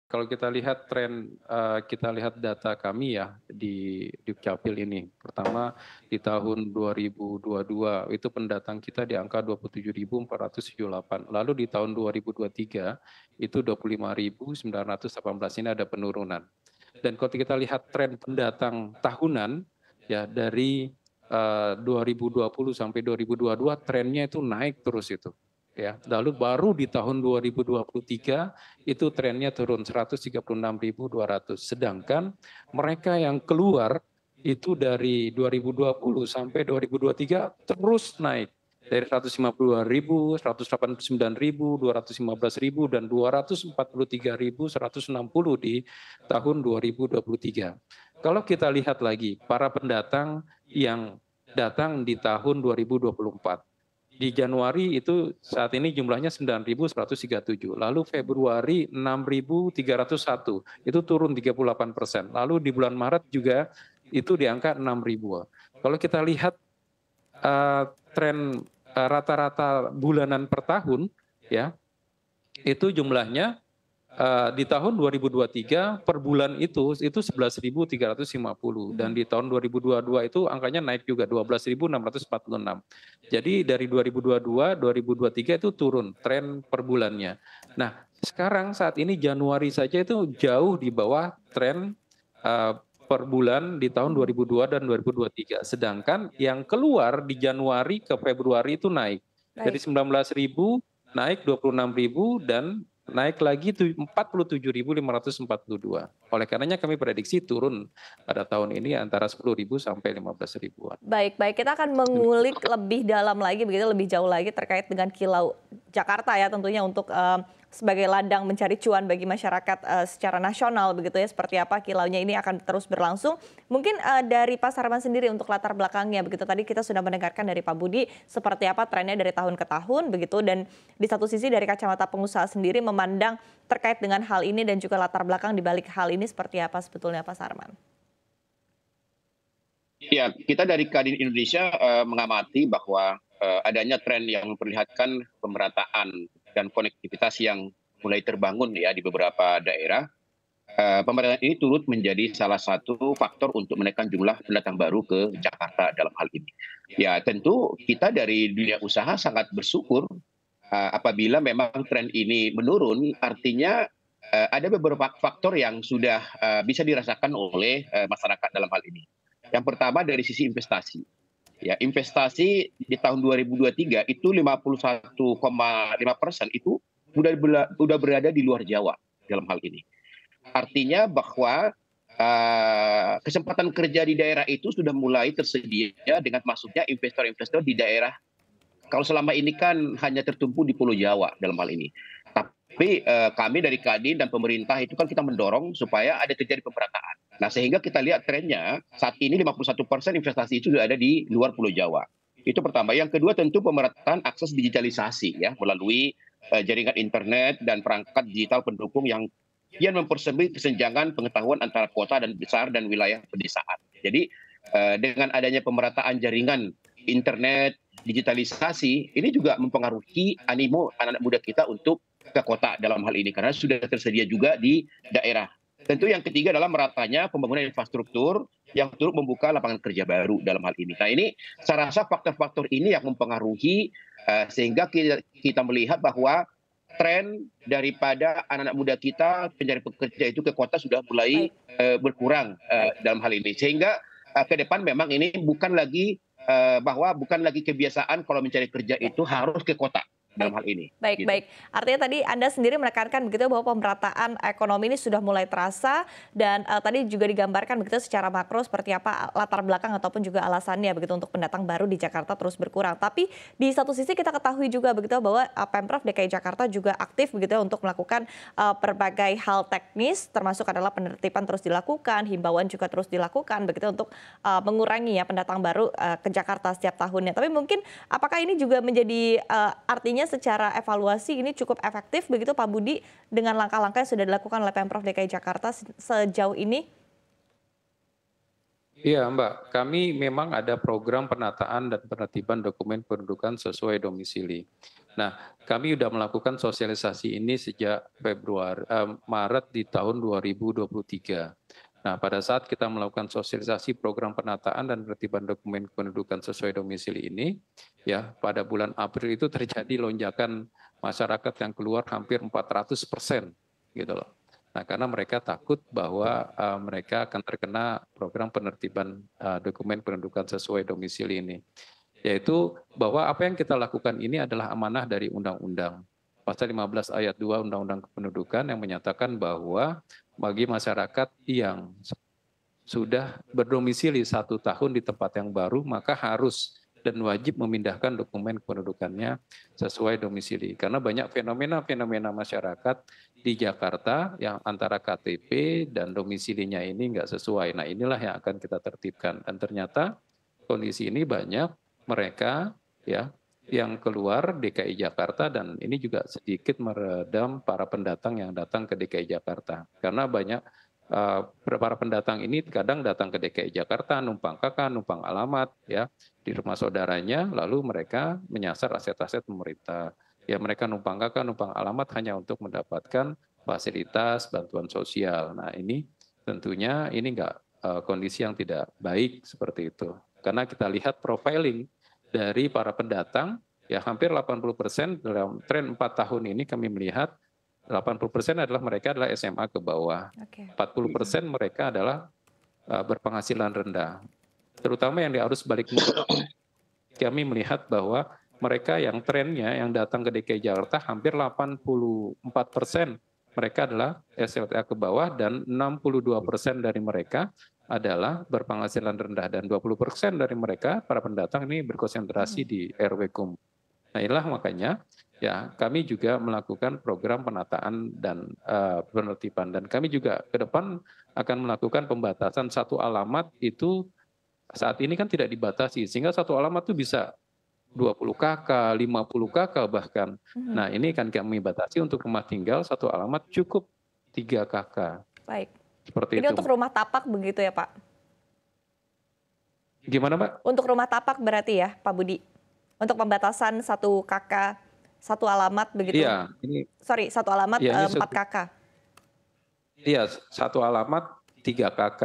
Kalau kita lihat tren, kita lihat data kami ya di Dukcapil ini. Pertama di tahun 2022 itu pendatang kita di angka 27.478. Lalu di tahun 2023 itu 25.918, ini ada penurunan. Dan kalau kita lihat tren pendatang tahunan ya dari 2020 sampai 2022 trennya itu naik terus itu. Ya, lalu baru di tahun 2023 itu trennya turun 136.200. Sedangkan mereka yang keluar itu dari 2020 sampai 2023 terus naik dari 152.000, 189.000, 215.000 dan 243.160 di tahun 2023. Kalau kita lihat lagi para pendatang yang datang di tahun 2024. Di Januari itu saat ini jumlahnya 9.137, lalu Februari 6.301, itu turun 38%. Lalu di bulan Maret juga itu di angka 6.000. Kalau kita lihat tren rata-rata bulanan per tahun, ya itu jumlahnya di tahun 2023 per bulan itu 11.350 dan di tahun 2022 itu angkanya naik juga 12.646. Jadi dari 2022 2023 itu turun tren per bulannya. Nah, sekarang saat ini Januari saja itu jauh di bawah tren per bulan di tahun 2002 dan 2023. Sedangkan yang keluar di Januari ke Februari itu naik. Dari 19.000 naik 26.000 dan naik lagi 47.542. Oleh karenanya kami prediksi turun pada tahun ini antara 10.000 sampai 15.000-an. Baik, kita akan mengulik lebih dalam lagi, begitu lebih jauh lagi terkait dengan Kilau Jakarta ya tentunya untuk sebagai ladang mencari cuan bagi masyarakat secara nasional begitu ya, seperti apa kilaunya ini akan terus berlangsung. Mungkin dari Pak Sarman sendiri untuk latar belakangnya begitu, tadi kita sudah mendengarkan dari Pak Budi seperti apa trennya dari tahun ke tahun begitu, dan di satu sisi dari kacamata pengusaha sendiri memandang terkait dengan hal ini dan juga latar belakang di balik hal ini seperti apa sebetulnya Pak Sarman? Ya, kita dari Kadin Indonesia mengamati bahwa adanya tren yang memperlihatkan pemerataan dan konektivitas yang mulai terbangun ya di beberapa daerah. Pemerataan ini turut menjadi salah satu faktor untuk menekan jumlah pendatang baru ke Jakarta dalam hal ini. Ya, tentu kita dari dunia usaha sangat bersyukur apabila memang tren ini menurun, artinya ada beberapa faktor yang sudah bisa dirasakan oleh masyarakat dalam hal ini. Yang pertama dari sisi investasi. Ya, investasi di tahun 2023 itu 51,5% itu sudah berada di luar Jawa dalam hal ini. Artinya bahwa kesempatan kerja di daerah itu sudah mulai tersedia dengan masuknya investor-investor di daerah. Kalau selama ini kan hanya tertumpu di Pulau Jawa dalam hal ini. Tapi kami dari Kadin dan pemerintah itu kan kita mendorong supaya ada terjadi pemerataan. Nah, sehingga kita lihat trennya saat ini 51% investasi itu sudah ada di luar Pulau Jawa. Itu pertama. Yang kedua tentu pemerataan akses digitalisasi ya melalui jaringan internet dan perangkat digital pendukung yang kian mempersempit kesenjangan pengetahuan antara kota dan besar dan wilayah pedesaan. Jadi dengan adanya pemerataan jaringan internet, digitalisasi, ini juga mempengaruhi animo anak-anak muda kita untuk ke kota dalam hal ini karena sudah tersedia juga di daerah. Tentu yang ketiga adalah meratanya pembangunan infrastruktur yang turut membuka lapangan kerja baru dalam hal ini. Nah, ini saya rasa faktor-faktor ini yang mempengaruhi sehingga kita melihat bahwa tren daripada anak-anak muda kita pencari pekerja itu ke kota sudah mulai berkurang dalam hal ini. Sehingga ke depan memang ini bukan lagi bahwa bukan lagi kebiasaan kalau mencari kerja itu harus ke kota dalam hal ini. Baik. Artinya tadi Anda sendiri menekankan begitu bahwa pemerataan ekonomi ini sudah mulai terasa dan tadi juga digambarkan begitu secara makro seperti apa latar belakang ataupun juga alasannya begitu untuk pendatang baru di Jakarta terus berkurang. Tapi di satu sisi kita ketahui juga begitu bahwa Pemprov DKI Jakarta juga aktif begitu untuk melakukan berbagai hal teknis termasuk adalah penertiban terus dilakukan, himbauan juga terus dilakukan begitu untuk mengurangi ya pendatang baru ke Jakarta setiap tahunnya. Tapi mungkin apakah ini juga menjadi artinya secara evaluasi ini cukup efektif begitu Pak Budi dengan langkah-langkah yang sudah dilakukan oleh Pemprov DKI Jakarta sejauh ini? Iya Mbak, kami memang ada program penataan dan penertiban dokumen pendudukan sesuai domisili. Nah, kami sudah melakukan sosialisasi ini sejak Maret di tahun 2023. Nah, pada saat kita melakukan sosialisasi program penataan dan penertiban dokumen kependudukan sesuai domisili ini, ya pada bulan April itu terjadi lonjakan masyarakat yang keluar hampir 400%, gitu loh. Nah, karena mereka takut bahwa mereka akan terkena program penertiban dokumen kependudukan sesuai domisili ini. Yaitu bahwa apa yang kita lakukan ini adalah amanah dari undang-undang. Pasal 15 ayat 2 Undang-Undang Kependudukan yang menyatakan bahwa bagi masyarakat yang sudah berdomisili 1 tahun di tempat yang baru, maka harus dan wajib memindahkan dokumen kependudukannya sesuai domisili. Karena banyak fenomena-fenomena masyarakat di Jakarta yang antara KTP dan domisilinya ini nggak sesuai. Nah, inilah yang akan kita tertibkan. Dan ternyata kondisi ini banyak mereka ya yang keluar DKI Jakarta, dan ini juga sedikit meredam para pendatang yang datang ke DKI Jakarta. Karena banyak para pendatang ini kadang datang ke DKI Jakarta numpang KK, numpang alamat ya di rumah saudaranya, lalu mereka menyasar aset-aset pemerintah. Ya mereka numpang KK, numpang alamat hanya untuk mendapatkan fasilitas bantuan sosial. Nah, ini tentunya ini enggak kondisi yang tidak baik seperti itu. Karena kita lihat profiling dari para pendatang, ya hampir 80% dalam tren 4 tahun ini kami melihat 80% adalah mereka adalah SMA ke bawah. 40% mereka adalah berpenghasilan rendah. Terutama yang di arus balik mudik, kami melihat bahwa mereka yang trennya yang datang ke DKI Jakarta hampir 84% mereka adalah SLTA ke bawah, dan 62% dari mereka adalah berpenghasilan rendah, dan 20% dari mereka para pendatang ini berkonsentrasi di RW kumuh. Nah, inilah makanya ya kami juga melakukan program penataan dan penertiban, dan kami juga ke depan akan melakukan pembatasan satu alamat itu saat ini kan tidak dibatasi, sehingga satu alamat itu bisa 20 KK, 50 KK bahkan. Nah, ini kan kami batasi untuk rumah tinggal satu alamat cukup 3 KK. Baik. Seperti ini itu. Untuk rumah tapak begitu ya, Pak? Gimana, Pak? Untuk rumah tapak berarti ya, Pak Budi? Untuk pembatasan 1 KK, 1 alamat begitu? Iya. Satu alamat iya, 4 KK? Iya, 1 alamat 3 KK.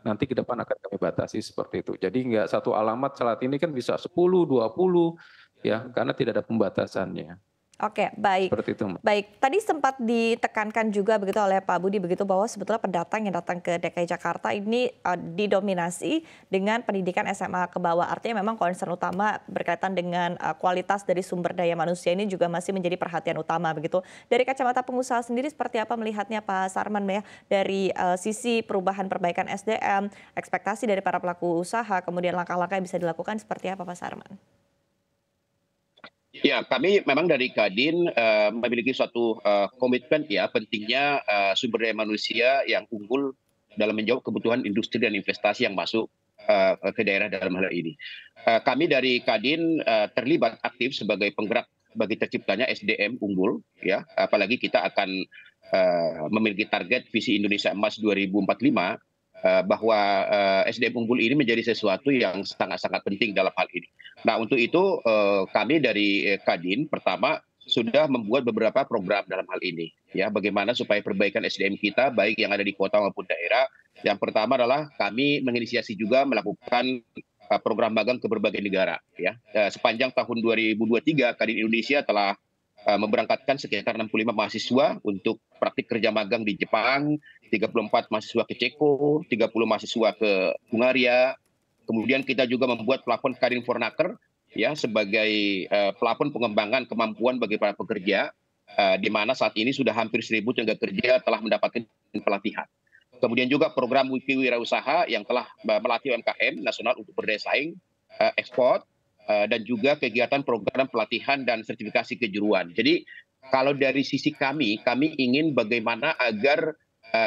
Nanti ke depan akan kami batasi seperti itu. Jadi nggak 1 alamat saat ini kan bisa 10, 20, ya, karena tidak ada pembatasannya. Oke, baik. Seperti itu, Mbak. Baik, tadi sempat ditekankan juga begitu oleh Pak Budi begitu bahwa sebetulnya pendatang yang datang ke DKI Jakarta ini didominasi dengan pendidikan SMA ke bawah. Artinya memang concern utama berkaitan dengan kualitas dari sumber daya manusia ini juga masih menjadi perhatian utama begitu. Dari kacamata pengusaha sendiri seperti apa melihatnya Pak Sarman ya, dari sisi perubahan perbaikan SDM, ekspektasi dari para pelaku usaha, kemudian langkah-langkah yang bisa dilakukan seperti apa Pak Sarman? Ya, kami memang dari Kadin memiliki suatu komitmen ya pentingnya sumber daya manusia yang unggul dalam menjawab kebutuhan industri dan investasi yang masuk ke daerah dalam hal ini. Kami dari Kadin terlibat aktif sebagai penggerak bagi terciptanya SDM unggul, ya. Apalagi kita akan memiliki target visi Indonesia Emas 2045. Bahwa SDM unggul ini menjadi sesuatu yang sangat-sangat penting dalam hal ini. Nah, untuk itu kami dari Kadin pertama sudah membuat beberapa program dalam hal ini. Ya, bagaimana supaya perbaikan SDM kita baik yang ada di kota maupun daerah. Yang pertama adalah kami menginisiasi juga melakukan program magang ke berbagai negara. Ya, sepanjang tahun 2023 Kadin Indonesia telah memberangkatkan sekitar 65 mahasiswa untuk praktik kerja magang di Jepang, 34 mahasiswa ke Ceko, 30 mahasiswa ke Hungaria. Kemudian kita juga membuat plafon Kadin Fornaker ya sebagai plafon pengembangan kemampuan bagi para pekerja, di mana saat ini sudah hampir 1.000 tenaga kerja telah mendapatkan pelatihan. Kemudian juga program Wikiwirausaha yang telah melatih UMKM nasional untuk berdaya saing, ekspor, dan juga kegiatan program pelatihan dan sertifikasi kejuruan. Jadi kalau dari sisi kami ingin bagaimana agar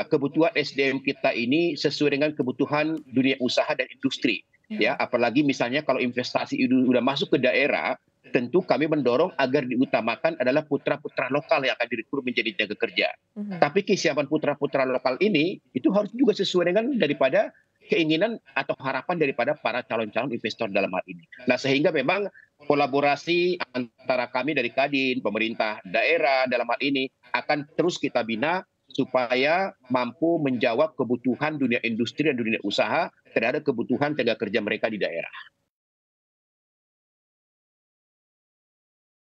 kebutuhan SDM kita ini sesuai dengan kebutuhan dunia usaha dan industri. Ya, apalagi misalnya kalau investasi itu sudah masuk ke daerah, tentu kami mendorong agar diutamakan adalah putra-putra lokal yang akan direkrut menjadi tenaga kerja. Tapi kesiapan putra-putra lokal ini itu harus juga sesuai dengan daripada keinginan atau harapan daripada para calon-calon investor dalam hal ini. Nah, sehingga memang kolaborasi antara kami dari Kadin, pemerintah daerah dalam hal ini akan terus kita bina supaya mampu menjawab kebutuhan dunia industri dan dunia usaha terhadap kebutuhan tenaga kerja mereka di daerah.